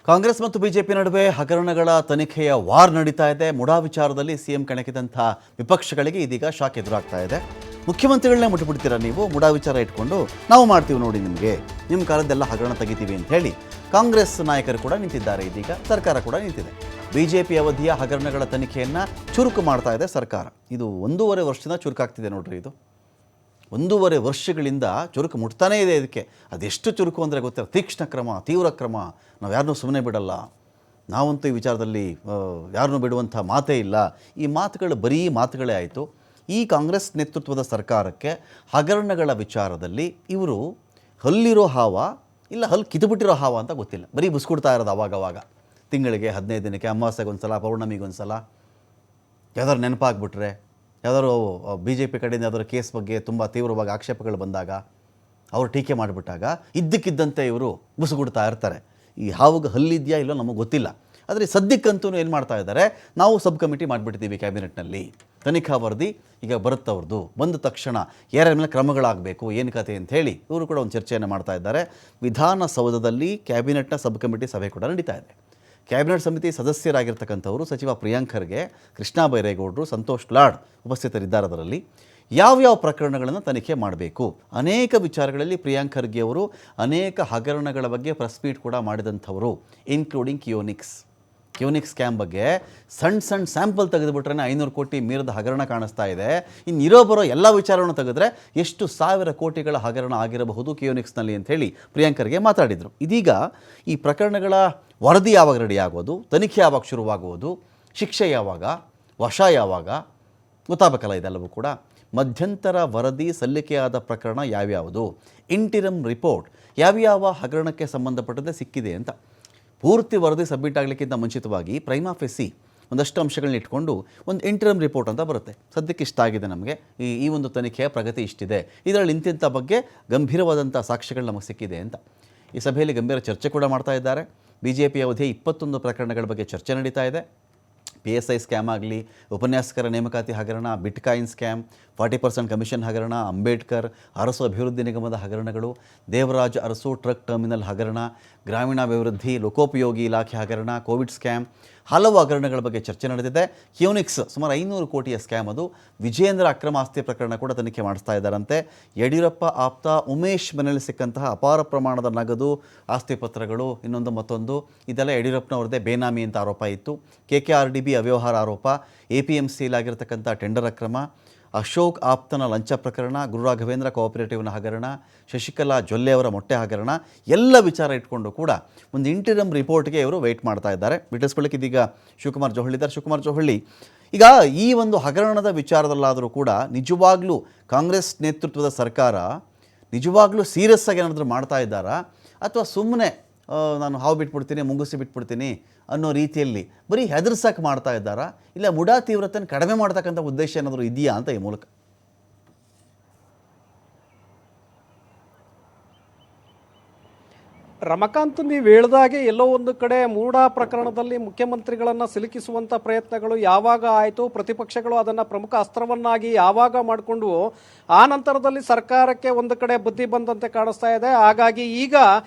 ಕಾಂಗ್ರೆಸ್ ಮತ್ತು ಬಿಜೆಪಿ ನಡುವೆ ಹಗರಣಗಳ ತನಿಖೆಯ ವಾರ್ ನಡೀತಾ ಇದೆ. ಮುಡಾ ವಿಚಾರದಲ್ಲಿ ಸಿಎಂ ಕಣಕ್ಕಿದಂಥ ವಿಪಕ್ಷಗಳಿಗೆ ಇದೀಗ ಶಾಕ್ ಎದುರಾಗ್ತಾ ಇದೆ. ಮುಖ್ಯಮಂತ್ರಿಗಳನ್ನೇ ಮುಟ್ಟಿಬಿಡ್ತೀರಾ ನೀವು? ಮುಡಾ ವಿಚಾರ ಇಟ್ಕೊಂಡು ನಾವು ಮಾಡ್ತೀವಿ ನೋಡಿ, ನಿಮ್ಮ ಕಾಲದ್ದೆಲ್ಲ ಹಗರಣ ತೆಗಿತೀವಿ ಅಂತ ಹೇಳಿ ಕಾಂಗ್ರೆಸ್ ನಾಯಕರು ಕೂಡ ನಿಂತಿದ್ದಾರೆ. ಇದೀಗ ಸರ್ಕಾರ ಕೂಡ ನಿಂತಿದೆ. ಬಿಜೆಪಿ ಅವಧಿಯ ಹಗರಣಗಳ ತನಿಖೆಯನ್ನು ಚುರುಕು ಮಾಡ್ತಾ ಇದೆ ಸರ್ಕಾರ. ಇದು 1.5 ವರ್ಷದಿಂದ ಚುರುಕಾಗ್ತಿದೆ ನೋಡ್ರಿ. ಇದು 1.5 ವರ್ಷಗಳಿಂದ ಚುರುಕು ಮುಟ್ತಾನೇ ಇದೆ. ಇದಕ್ಕೆ ಅದೆಷ್ಟು ಚುರುಕು ಅಂದರೆ ಗೊತ್ತಿಲ್ಲ. ತೀಕ್ಷ್ಣ ಕ್ರಮ, ತೀವ್ರ ಕ್ರಮ, ನಾವು ಯಾರನ್ನೂ ಸುಮ್ಮನೆ ಬಿಡಲ್ಲ, ನಾವಂತೂ ಈ ವಿಚಾರದಲ್ಲಿ ಯಾರನ್ನೂ ಬಿಡುವಂಥ ಮಾತೇ ಇಲ್ಲ. ಈ ಮಾತುಗಳು ಬರೀ ಮಾತುಗಳೇ ಆಯಿತು. ಈ ಕಾಂಗ್ರೆಸ್ ನೇತೃತ್ವದ ಸರ್ಕಾರಕ್ಕೆ ಹಗರಣಗಳ ವಿಚಾರದಲ್ಲಿ ಇವರು ಹಲ್ಲಿರೋ ಹಾವ ಇಲ್ಲ ಹಲ್ಲು ಕಿತ್ತುಬಿಟ್ಟಿರೋ ಹಾವ ಅಂತ ಗೊತ್ತಿಲ್ಲ. ಬರೀ ಬುಸ್ಕೊಡ್ತಾ ಇರೋದು ಅವಾಗವಾಗ, ತಿಂಗಳಿಗೆ 15 ದಿನಕ್ಕೆ, ಅಮಾವಾಸ್ಯೆಗೊಂದ್ಸಲ, ಪೌರ್ಣಮಿಗೊಂದ್ಸಲ, ಯಾವ್ದಾದ್ರು ನೆನಪಾಗ್ಬಿಟ್ರೆ, ಯಾವ್ದಾದ್ರು ಬಿ ಜೆ ಪಿ ಕಡೆಯಿಂದ ಯಾವ್ದಾದ್ರು ಕೇಸ್ ಬಗ್ಗೆ ತುಂಬ ತೀವ್ರವಾಗಿ ಆಕ್ಷೇಪಗಳು ಬಂದಾಗ, ಅವರು ಟೀಕೆ ಮಾಡಿಬಿಟ್ಟಾಗ ಇದ್ದಕ್ಕಿದ್ದಂತೆ ಇವರು ಬುಸುಗುಡ್ತಾ ಇರ್ತಾರೆ. ಈ ಹಾವಿಗೆ ಹಲ್ಲಿದೆಯಾ ಇಲ್ಲೋ ನಮಗೆ ಗೊತ್ತಿಲ್ಲ. ಆದರೆ ಸದ್ಯಕ್ಕಂತೂ ಏನು ಮಾಡ್ತಾ ಇದ್ದಾರೆ, ನಾವು ಸಬ್ ಕಮಿಟಿ ಮಾಡಿಬಿಡ್ತೀವಿ ಕ್ಯಾಬಿನೆಟ್ನಲ್ಲಿ, ತನಿಖಾ ವರದಿ ಈಗ ಬರುತ್ತವ್ರದ್ದು, ಬಂದ ತಕ್ಷಣ ಯಾರ್ಯಾರ ಮೇಲೆ ಕ್ರಮಗಳಾಗಬೇಕು, ಏನು ಕತೆ ಅಂತ ಹೇಳಿ ಇವರು ಕೂಡ ಒಂದು ಚರ್ಚೆಯನ್ನು ಮಾಡ್ತಾ ಇದ್ದಾರೆ. ವಿಧಾನಸೌಧದಲ್ಲಿ ಕ್ಯಾಬಿನೆಟ್ನ ಸಬ್ ಕಮಿಟಿ ಸಭೆ ಕೂಡ ನಡೀತಾ ಇದೆ. ಕ್ಯಾಬಿನೆಟ್ ಸಮಿತಿ ಸದಸ್ಯರಾಗಿರ್ತಕ್ಕಂಥವರು ಸಚಿವ ಪ್ರಿಯಾಂಕ್ ಖರ್ಗೆ, ಕೃಷ್ಣ ಬೈರೇಗೌಡರು, ಸಂತೋಷ್ ಲಾಡ್ ಉಪಸ್ಥಿತರಿದ್ದಾರೆ. ಅದರಲ್ಲಿ ಯಾವ್ಯಾವ ಪ್ರಕರಣಗಳನ್ನು ತನಿಖೆ ಮಾಡಬೇಕು, ಅನೇಕ ವಿಚಾರಗಳಲ್ಲಿ ಪ್ರಿಯಾಂಕ್ ಖರ್ಗೆ ಅವರು ಅನೇಕ ಹಗರಣಗಳ ಬಗ್ಗೆ ಪ್ರೆಸ್ ಮೀಟ್ ಕೂಡ ಮಾಡಿದಂಥವರು, ಇನ್ಕ್ಲೂಡಿಂಗ್ ಕ್ಯೂನಿಕ್ಸ್ ಸ್ಕ್ಯಾಮ್ ಬಗ್ಗೆ ಸಣ್ಣ ಸ್ಯಾಂಪಲ್ ತೆಗೆದುಬಿಟ್ರೆ 500 ಕೋಟಿ ಮೀರಿದ ಹಗರಣ ಕಾಣಿಸ್ತಾ ಇದೆ. ಇರೋ ಬರೋ ಎಲ್ಲ ವಿಚಾರವನ್ನು ತೆಗೆದ್ರೆ ಎಷ್ಟು 1000 ಕೋಟಿಗಳ ಹಗರಣ ಆಗಿರಬಹುದು ಕ್ಯೂನಿಕ್ಸ್ನಲ್ಲಿ ಅಂತ ಹೇಳಿ ಪ್ರಿಯಾಂಕ್ ಖರ್ಗೆ ಮಾತಾಡಿದರು. ಇದೀಗ ಈ ಪ್ರಕರಣಗಳ ವರದಿ ಯಾವಾಗ ರೆಡಿ ಆಗೋದು, ತನಿಖೆ ಯಾವಾಗ ಶುರುವಾಗುವುದು, ಶಿಕ್ಷೆ ಯಾವಾಗ, ವಶ ಯಾವಾಗ ಗೊತ್ತಾಗಬೇಕಲ್ಲ. ಇದೆಲ್ಲವೂ ಕೂಡ ಮಧ್ಯಂತರ ವರದಿ ಸಲ್ಲಿಕೆಯಾದ ಪ್ರಕರಣ ಯಾವ್ಯಾವುದು, ಇಂಟಿರಮ್ ರಿಪೋರ್ಟ್ ಯಾವ್ಯಾವ ಹಗರಣಕ್ಕೆ ಸಂಬಂಧಪಟ್ಟಂತೆ ಸಿಕ್ಕಿದೆ ಅಂತ. ಪೂರ್ತಿ ವರದಿ ಸಬ್ಮಿಟ್ ಆಗಲಿಕ್ಕಿಂತ ಮುಂಚಿತವಾಗಿ ಪ್ರೈಮಾ ಫೆಸಿ ಒಂದಷ್ಟು ಅಂಶಗಳನ್ನ ಇಟ್ಕೊಂಡು ಒಂದು ಇಂಟಿರಮ್ ರಿಪೋರ್ಟ್ ಅಂತ ಬರುತ್ತೆ. ಸದ್ಯಕ್ಕೆ ಇಷ್ಟ ಆಗಿದೆ ನಮಗೆ, ಈ ಒಂದು ತನಿಖೆಯ ಪ್ರಗತಿ ಇಷ್ಟಿದೆ, ಇದರಲ್ಲಿ ಇಂತಿಂಥ ಬಗ್ಗೆ ಗಂಭೀರವಾದಂಥ ಸಾಕ್ಷ್ಯಗಳು ನಮಗೆ ಸಿಕ್ಕಿದೆ ಅಂತ. ಈ ಸಭೆಯಲ್ಲಿ ಗಂಭೀರ ಚರ್ಚೆ ಕೂಡ ಮಾಡ್ತಾ ಇದ್ದಾರೆ. ಬಿಜೆಪಿ ಅವಧಿಯ 21 ಪ್ರಕರಣಗಳ ಬಗ್ಗೆ ಚರ್ಚೆ ನಡೀತಾ ಇದೆ. PSI ಸ್ಕ್ಯಾಮ್ ಆಗಲಿ, ಉಪನ್ಯಾಸಕರ ನೇಮಕಾತಿ ಹಗರಣ, ಬಿಟ್ಕಾಯಿನ್ ಸ್ಕ್ಯಾಮ್, 40% ಕಮಿಷನ್ ಹಗರಣ, ಅಂಬೇಡ್ಕರ್ ಅರಸು ಅಭಿವೃದ್ಧಿ ನಿಗಮದ ಹಗರಣಗಳು, ದೇವರಾಜ್ ಅರಸು ಟ್ರಕ್ ಟರ್ಮಿನಲ್ ಹಗರಣ, ಗ್ರಾಮೀಣಾಭಿವೃದ್ಧಿ ಲೋಕೋಪಯೋಗಿ ಇಲಾಖೆ ಹಗರಣ, ಕೋವಿಡ್ ಸ್ಕ್ಯಾಮ್, ಹಲವು ಹಗರಣಗಳ ಬಗ್ಗೆ ಚರ್ಚೆ ನಡೆದಿದೆ. ಕ್ಯೂನಿಕ್ಸ್ ಸುಮಾರು 500 ಕೋಟಿಯ ಸ್ಕ್ಯಾಮ್, ಅದು ವಿಜೇಂದ್ರ ಅಕ್ರಮ ಆಸ್ತಿ ಪ್ರಕರಣ ಕೂಡ ತನಿಖೆ ಮಾಡಿಸ್ತಾ ಇದ್ದಾರಂತೆ. ಯಡಿಯೂರಪ್ಪ ಆಪ್ತ ಉಮೇಶ್ ಮನೆಯಲ್ಲಿ ಸಿಕ್ಕಂತಹ ಅಪಾರ ಪ್ರಮಾಣದ ನಗದು, ಆಸ್ತಿ ಪತ್ರಗಳು, ಇನ್ನೊಂದು ಮತ್ತೊಂದು, ಇದೆಲ್ಲ ಯಡಿಯೂರಪ್ಪನವ್ರದ್ದೇ ಬೇನಾಮಿ ಅಂತ ಆರೋಪ ಇತ್ತು. KKRDB ಅವ್ಯವಹಾರ ಆರೋಪ, APMCಲಾಗಿರ್ತಕ್ಕಂಥ ಟೆಂಡರ್ ಅಕ್ರಮ, ಅಶೋಕ್ ಆಪ್ತನ ಲಂಚ ಪ್ರಕರಣ, ಗುರುರಾಘವೇಂದ್ರ ಕೋಆಪರೇಟಿವ್ನ ಹಗರಣ, ಶಶಿಕಲಾ ಜೊಲ್ಲೆ ಅವರ ಮೊಟ್ಟೆ ಹಗರಣ, ಎಲ್ಲ ವಿಚಾರ ಇಟ್ಕೊಂಡು ಕೂಡ ಒಂದು ಇಂಟಿರಮ್ ರಿಪೋರ್ಟ್ಗೆ ಇವರು ವೆಯ್ಟ್ ಮಾಡ್ತಾ ಇದ್ದಾರೆ. ಬಿಟ್ಟಿಸ್ಕೊಳ್ಳಿಕ್ಕೆ ಇದೀಗ ಶಿವಕುಮಾರ್ ಜೋಹಳ್ಳಿ ಇದ್ದಾರೆ. ಶಿವಕುಮಾರ್ ಜೋಹಳ್ಳಿ, ಈಗ ಈ ಒಂದು ಹಗರಣದ ವಿಚಾರದಲ್ಲಾದರೂ ಕೂಡ ನಿಜವಾಗ್ಲೂ ಕಾಂಗ್ರೆಸ್ ನೇತೃತ್ವದ ಸರ್ಕಾರ ನಿಜವಾಗ್ಲೂ ಸೀರಿಯಸ್ ಆಗಿ ಏನಾದರೂ ಮಾಡ್ತಾ ಇದ್ದಾರಾ, ಅಥವಾ ಸುಮ್ಮನೆ ನಾನು ಹಾವು ಬಿಟ್ಬಿಡ್ತೀನಿ, ಮುಂಗುಸಿ ಬಿಟ್ಬಿಡ್ತೀನಿ ಅನ್ನೋ ರೀತಿಯಲ್ಲಿ ಬರೀ ಹೆದರ್ಸಕ್ಕೆ ಮಾಡ್ತಾ ಇದ್ದಾರಾ, ಇಲ್ಲ ಮುಡಾ ತೀವ್ರತೆಯನ್ನು ಕಡಿಮೆ ಮಾಡ್ತಕ್ಕಂಥ ಉದ್ದೇಶ ಏನಾದರೂ ಇದೆಯಾ ಅಂತ ಈ ಮೂಲಕ? ರಮಕಾಂತ್, ನೀವು ಹೇಳ್ದಾಗೆ ಎಲ್ಲೋ ಒಂದು ಕಡೆ ಮೂಡಾ ಪ್ರಕರಣದಲ್ಲಿ ಮುಖ್ಯಮಂತ್ರಿಗಳನ್ನು ಸಿಲುಕಿಸುವಂಥ ಪ್ರಯತ್ನಗಳು ಯಾವಾಗ ಆಯಿತು, ಪ್ರತಿಪಕ್ಷಗಳು ಅದನ್ನು ಪ್ರಮುಖ ಅಸ್ತ್ರವನ್ನಾಗಿ ಯಾವಾಗ ಮಾಡಿಕೊಂಡು ಆ ನಂತರದಲ್ಲಿ ಸರ್ಕಾರಕ್ಕೆ ಒಂದು ಕಡೆ ಬುದ್ಧಿ ಬಂದಂತೆ ಕಾಣಿಸ್ತಾ ಇದೆ. ಹಾಗಾಗಿ ಈಗ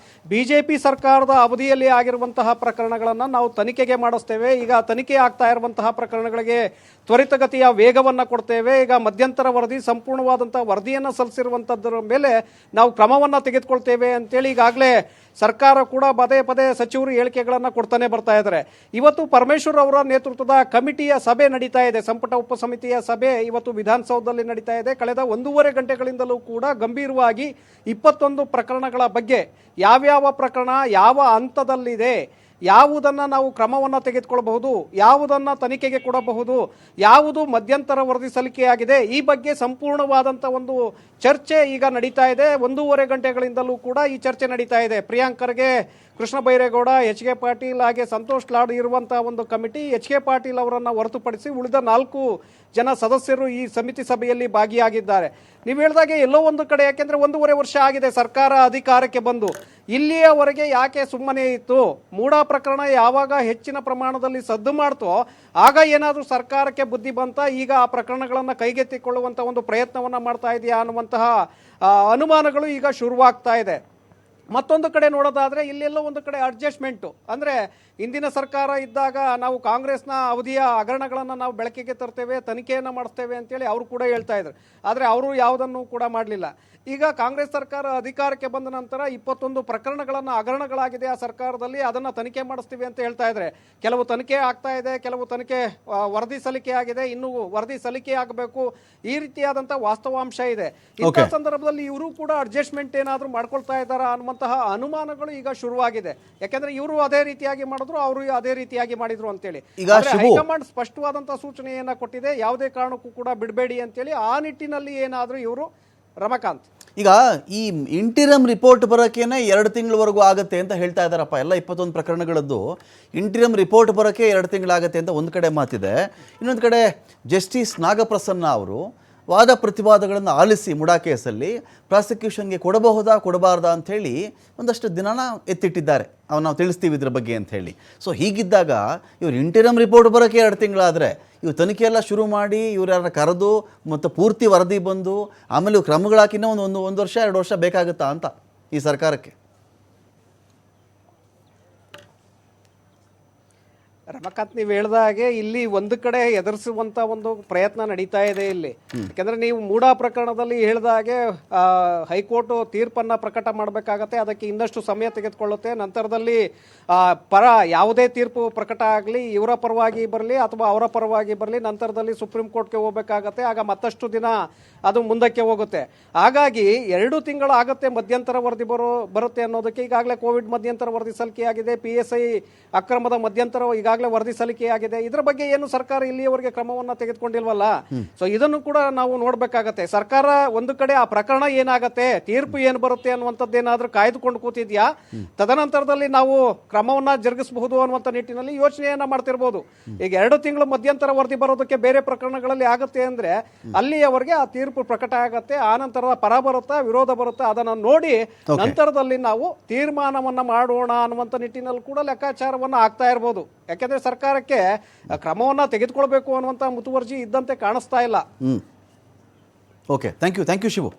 BJP ಸರ್ಕಾರದ ಅವಧಿಯಲ್ಲಿ ಆಗಿರುವಂತಹ ಪ್ರಕರಣಗಳನ್ನು ನಾವು ತನಿಖೆಗೆ ಮಾಡಿಸ್ತೇವೆ, ಈಗ ತನಿಖೆ ಆಗ್ತಾ ಇರುವಂತಹ ಪ್ರಕರಣಗಳಿಗೆ ತ್ವರಿತಗತಿಯ ವೇಗವನ್ನು ಕೊಡ್ತೇವೆ, ಈಗ ಮಧ್ಯಂತರ ವರದಿ ಸಂಪೂರ್ಣವಾದಂಥ ವರದಿಯನ್ನು ಸಲ್ಲಿಸಿರುವಂಥದ್ರ ಮೇಲೆ ನಾವು ಕ್ರಮವನ್ನು ತೆಗೆದುಕೊಳ್ತೇವೆ ಅಂತೇಳಿ ಈಗಾಗಲೇ ಸರ್ಕಾರ ಕೂಡ ಪದೇ ಪದೇ ಸಚಿವರು ಹೇಳಿಕೆಗಳನ್ನು ಕೊಡ್ತಾನೆ ಬರ್ತಾ ಇದ್ದಾರೆ. ಇವತ್ತು ಪರಮೇಶ್ವರ್ ಅವರ ನೇತೃತ್ವದ ಕಮಿಟಿಯ ಸಭೆ ನಡೀತಾ ಇದೆ, ಸಂಪುಟ ಉಪಸಮಿತಿಯ ಸಭೆ ಇವತ್ತು ವಿಧಾನಸೌಧದಲ್ಲಿ ನಡೀತಾ ಇದೆ. ಕಳೆದ 1.5 ಗಂಟೆಗಳಿಂದಲೂ ಕೂಡ ಗಂಭೀರವಾಗಿ 21 ಪ್ರಕರಣಗಳ ಬಗ್ಗೆ ಯಾವ್ಯಾವ ಪ್ರಕರಣ ಯಾವ ಹಂತದಲ್ಲಿದೆ, ಯಾವುದನ್ನು ನಾವು ಕ್ರಮವನ್ನು ತೆಗೆದುಕೊಳ್ಳಬಹುದು, ಯಾವುದನ್ನು ತನಿಖೆಗೆ ಕೊಡಬಹುದು, ಯಾವುದು ಮಧ್ಯಂತರ ವರದಿ ಸಲ್ಲಿಕೆಯಾಗಿದೆ, ಈ ಬಗ್ಗೆ ಸಂಪೂರ್ಣವಾದಂಥ ಒಂದು ಚರ್ಚೆ ಈಗ ನಡೀತಾ ಇದೆ. 1.5 ಗಂಟೆಗಳಿಂದಲೂ ಕೂಡ ಈ ಚರ್ಚೆ ನಡೀತಾ ಇದೆ. ಪ್ರಿಯಾಂಕ್ ಖರ್ಗೆ, ಕೃಷ್ಣ ಬೈರೇಗೌಡ, HK ಪಾಟೀಲ್ ಹಾಗೆ ಸಂತೋಷ್ ಲಾಡ್ ಇರುವಂಥ ಒಂದು ಕಮಿಟಿ, HK ಪಾಟೀಲ್ ಅವರನ್ನು ಹೊರತುಪಡಿಸಿ ಉಳಿದ 4 ಜನ ಸದಸ್ಯರು ಈ ಸಮಿತಿ ಸಭೆಯಲ್ಲಿ ಭಾಗಿಯಾಗಿದ್ದಾರೆ. ನೀವು ಹೇಳಿದಾಗೆ ಎಲ್ಲೋ ಒಂದು ಕಡೆ, ಯಾಕೆಂದರೆ 1.5 ವರ್ಷ ಆಗಿದೆ ಸರ್ಕಾರ ಅಧಿಕಾರಕ್ಕೆ ಬಂದು, ಇಲ್ಲಿಯವರೆಗೆ ಯಾಕೆ ಸುಮ್ಮನೆ ಇತ್ತು? ಮೂಡಾ ಪ್ರಕರಣ ಯಾವಾಗ ಹೆಚ್ಚಿನ ಪ್ರಮಾಣದಲ್ಲಿ ಸದ್ದು ಮಾಡ್ತೋ ಆಗ ಏನಾದರೂ ಸರ್ಕಾರಕ್ಕೆ ಬುದ್ಧಿ ಬಂತ, ಈಗ ಆ ಪ್ರಕರಣಗಳನ್ನು ಕೈಗೆತ್ತಿಕೊಳ್ಳುವಂಥ ಒಂದು ಪ್ರಯತ್ನವನ್ನು ಮಾಡ್ತಾ ಇದೆಯಾ ಅನ್ನುವಂತಹ ಅನುಮಾನಗಳು ಈಗ ಶುರುವಾಗ್ತಾ ಇದೆ. ಮತ್ತೊಂದು ಕಡೆ ನೋಡೋದಾದ್ರೆ ಇಲ್ಲೆಲ್ಲೋ ಒಂದು ಕಡೆ ಅಡ್ಜಸ್ಟ್ಮೆಂಟು ಅಂದ್ರೆ ಇಂದಿನ ಸರ್ಕಾರ ಇದ್ದಾಗ ನಾವು ಕಾಂಗ್ರೆಸ್ನ ಅವಧಿಯ ಹಗರಣಗಳನ್ನು ನಾವು ಬೆಳಕಿಗೆ ತರ್ತೇವೆ, ತನಿಖೆಯನ್ನು ಮಾಡಿಸ್ತೇವೆ ಅಂತೇಳಿ ಅವರು ಕೂಡ ಹೇಳ್ತಾ ಇದ್ರು. ಆದರೆ ಅವರು ಯಾವುದನ್ನು ಕೂಡ ಮಾಡಲಿಲ್ಲ. ಈಗ ಕಾಂಗ್ರೆಸ್ ಸರ್ಕಾರ ಅಧಿಕಾರಕ್ಕೆ ಬಂದ ನಂತರ 21 ಪ್ರಕರಣಗಳನ್ನು ಹಗರಣಗಳಾಗಿದೆ ಆ ಸರ್ಕಾರದಲ್ಲಿ, ಅದನ್ನು ತನಿಖೆ ಮಾಡಿಸ್ತೀವಿ ಅಂತ ಹೇಳ್ತಾ ಇದ್ದಾರೆ. ಕೆಲವು ತನಿಖೆ ಆಗ್ತಾ ಇದೆ, ಕೆಲವು ತನಿಖೆ ವರದಿ ಸಲ್ಲಿಕೆ ಆಗಿದೆ, ಇನ್ನು ವರದಿ ಸಲ್ಲಿಕೆ ಆಗಬೇಕು. ಈ ರೀತಿಯಾದಂಥ ವಾಸ್ತವಾಂಶ ಇದೆ. ಇಂಥ ಸಂದರ್ಭದಲ್ಲಿ ಇವರು ಕೂಡ ಅಡ್ಜಸ್ಟ್ಮೆಂಟ್ ಏನಾದರೂ ಮಾಡ್ಕೊಳ್ತಾ ಇದ್ದಾರಾ ಅನ್ನುವಂತಹ ಅನುಮಾನಗಳು ಈಗ ಶುರುವಾಗಿದೆ. ಯಾಕೆಂದ್ರೆ ಇವರು ಅದೇ ರೀತಿಯಾಗಿ ಮಾಡಿದ್ರು, ಅವರು ಅದೇ ರೀತಿಯಾಗಿ ಮಾಡಿದ್ರು ಅಂತೇಳಿ. ಹೈಕಮಾಂಡ್ ಸ್ಪಷ್ಟವಾದಂತಹ ಸೂಚನೆಯನ್ನ ಕೊಟ್ಟಿದೆ, ಯಾವುದೇ ಕಾರಣಕ್ಕೂ ಕೂಡ ಬಿಡಬೇಡಿ ಅಂತೇಳಿ. ಆ ನಿಟ್ಟಿನಲ್ಲಿ ಏನಾದರೂ ಇವರು ರಮಕಾಂತ್ ಈಗ ಈ ಇಂಟಿರಮ್ ರಿಪೋರ್ಟ್ ಬರೋಕ್ಕೇನೆ 2 ತಿಂಗಳವರೆಗೂ ಆಗುತ್ತೆ ಅಂತ ಹೇಳ್ತಾ ಇದ್ದಾರಪ್ಪ. ಎಲ್ಲ 21 ಪ್ರಕರಣಗಳದ್ದು ಇಂಟಿರಮ್ ರಿಪೋರ್ಟ್ ಬರೋಕ್ಕೆ 2 ತಿಂಗಳಾಗುತ್ತೆ ಅಂತ ಒಂದು ಕಡೆ ಮಾತಿದೆ. ಇನ್ನೊಂದು ಕಡೆ ಜಸ್ಟಿಸ್ ನಾಗಪ್ರಸನ್ನ ಅವರು ವಾದ ಪ್ರತಿವಾದಗಳನ್ನು ಆಲಿಸಿ ಮುಡಾ ಕೇಸಲ್ಲಿ ಪ್ರಾಸಿಕ್ಯೂಷನ್ಗೆ ಕೊಡಬಹುದಾ ಕೊಡಬಾರ್ದಾ ಅಂಥೇಳಿ ಒಂದಷ್ಟು ದಿನನ ಎತ್ತಿಟ್ಟಿದ್ದಾರೆ. ನಾವು ತಿಳಿಸ್ತೀವಿ ಇದ್ರ ಬಗ್ಗೆ ಅಂಥೇಳಿ. ಸೊ ಹೀಗಿದ್ದಾಗ ಇವ್ರು ಇಂಟಿರಮ್ ರಿಪೋರ್ಟ್ ಬರೋಕ್ಕೆ 2 ತಿಂಗಳಾದರೆ ಇವು ತನಿಖೆ ಎಲ್ಲ ಶುರು ಮಾಡಿ ಇವ್ರು ಯಾರನ್ನ ಕರೆದು ಮತ್ತು ಪೂರ್ತಿ ವರದಿ ಬಂದು ಆಮೇಲೆ ಕ್ರಮಗಳಾಕಿನ ಒಂದು ವರ್ಷ 2 ವರ್ಷ ಬೇಕಾಗುತ್ತಾ ಅಂತ ಈ ಸರ್ಕಾರಕ್ಕೆ? ರಮಕಾಂತ್, ನೀವು ಹೇಳ್ದ ಹಾಗೆ ಇಲ್ಲಿ ಒಂದು ಕಡೆ ಎದುರಿಸುವಂತ ಒಂದು ಪ್ರಯತ್ನ ನಡೀತಾ ಇದೆ ಇಲ್ಲಿ. ಯಾಕಂದ್ರೆ ನೀವು ಮೂಡಾ ಪ್ರಕರಣದಲ್ಲಿ ಹೇಳ್ದ ಹಾಗೆ ಹೈಕೋರ್ಟ್ ತೀರ್ಪನ್ನ ಪ್ರಕಟ ಮಾಡಬೇಕಾಗತ್ತೆ, ಅದಕ್ಕೆ ಇನ್ನಷ್ಟು ಸಮಯ ತೆಗೆದುಕೊಳ್ಳುತ್ತೆ. ನಂತರದಲ್ಲಿ ಪರ ಯಾವುದೇ ತೀರ್ಪು ಪ್ರಕಟ ಆಗಲಿ, ಇವರ ಪರವಾಗಿ ಬರಲಿ ಅಥವಾ ಅವರ ಪರವಾಗಿ ಬರಲಿ, ನಂತರದಲ್ಲಿ ಸುಪ್ರೀಂ ಕೋರ್ಟ್ಗೆ ಹೋಗಬೇಕಾಗತ್ತೆ. ಆಗ ಮತ್ತಷ್ಟು ದಿನ ಅದು ಮುಂದಕ್ಕೆ ಹೋಗುತ್ತೆ. ಹಾಗಾಗಿ 2 ತಿಂಗಳು ಆಗತ್ತೆ ಮಧ್ಯಂತರ ವರದಿ ಬರುತ್ತೆ ಅನ್ನೋದಕ್ಕೆ. ಈಗಾಗಲೇ ಕೋವಿಡ್ ಮಧ್ಯಂತರ ವರದಿ ಸಲ್ಲಿಕೆಯಾಗಿದೆ, PSI ಅಕ್ರಮದ ಮಧ್ಯಂತರ ಈಗಾಗಲೇ ವರದಿ ಸಲ್ಲಿಕೆಯಾಗಿದೆ. ಇದರ ಬಗ್ಗೆ ಏನು ಸರ್ಕಾರ ಇಲ್ಲಿಯವರೆಗೆ ಕ್ರಮವನ್ನ ತೆಗೆದುಕೊಂಡಿಲ್ವಲ್ಲ. ಸೊ ಇದನ್ನು ಕೂಡ ನಾವು ನೋಡ್ಬೇಕಾಗತ್ತೆ. ಸರ್ಕಾರ ಒಂದು ಕಡೆ ಆ ಪ್ರಕರಣ ಏನಾಗತ್ತೆ, ತೀರ್ಪು ಏನು ಬರುತ್ತೆ ಅನ್ನುವಂಥದ್ದೇನಾದ್ರೂ ಕಾಯ್ದುಕೊಂಡು ಕೂತಿದ್ಯಾ, ತದನಂತರದಲ್ಲಿ ನಾವು ಕ್ರಮವನ್ನ ಜರುಗಿಸಬಹುದು ಅನ್ನುವಂಥ ನಿಟ್ಟಿನಲ್ಲಿ ಯೋಚನೆಯನ್ನ ಮಾಡ್ತಿರ್ಬೋದು. ಈಗ 2 ತಿಂಗಳು ಮಧ್ಯಂತರ ವರದಿ ಬರೋದಕ್ಕೆ ಬೇರೆ ಪ್ರಕರಣಗಳಲ್ಲಿ ಆಗುತ್ತೆ ಅಂದ್ರೆ ಅಲ್ಲಿಯವರೆಗೆ ಆ ತೀರ್ಪು ಪ್ರಕಟ ಆಗತ್ತೆ. ಆ ನಂತರ ಪರ ಬರುತ್ತಾ ವಿರೋಧ ಬರುತ್ತಾ ಅದನ್ನು ನೋಡಿ ನಂತರದಲ್ಲಿ ನಾವು ತೀರ್ಮಾನವನ್ನ ಮಾಡೋಣ ಅನ್ನುವಂಥ ನಿಟ್ಟಿನಲ್ಲಿ ಕೂಡ ಲೆಕ್ಕಾಚಾರವನ್ನ ಆಗ್ತಾ ಇರ್ಬೋದು. ಯಾಕೆಂದ್ರೆ ಸರ್ಕಾರಕ್ಕೆ ಕ್ರಮವನ್ನ ತೆಗೆದುಕೊಳ್ಬೇಕು ಅನ್ನುವಂಥ ಮುತುವರ್ಜಿ ಇದ್ದಂತೆ ಕಾಣಿಸ್ತಾ ಇಲ್ಲ. Okay, thank you Shivu.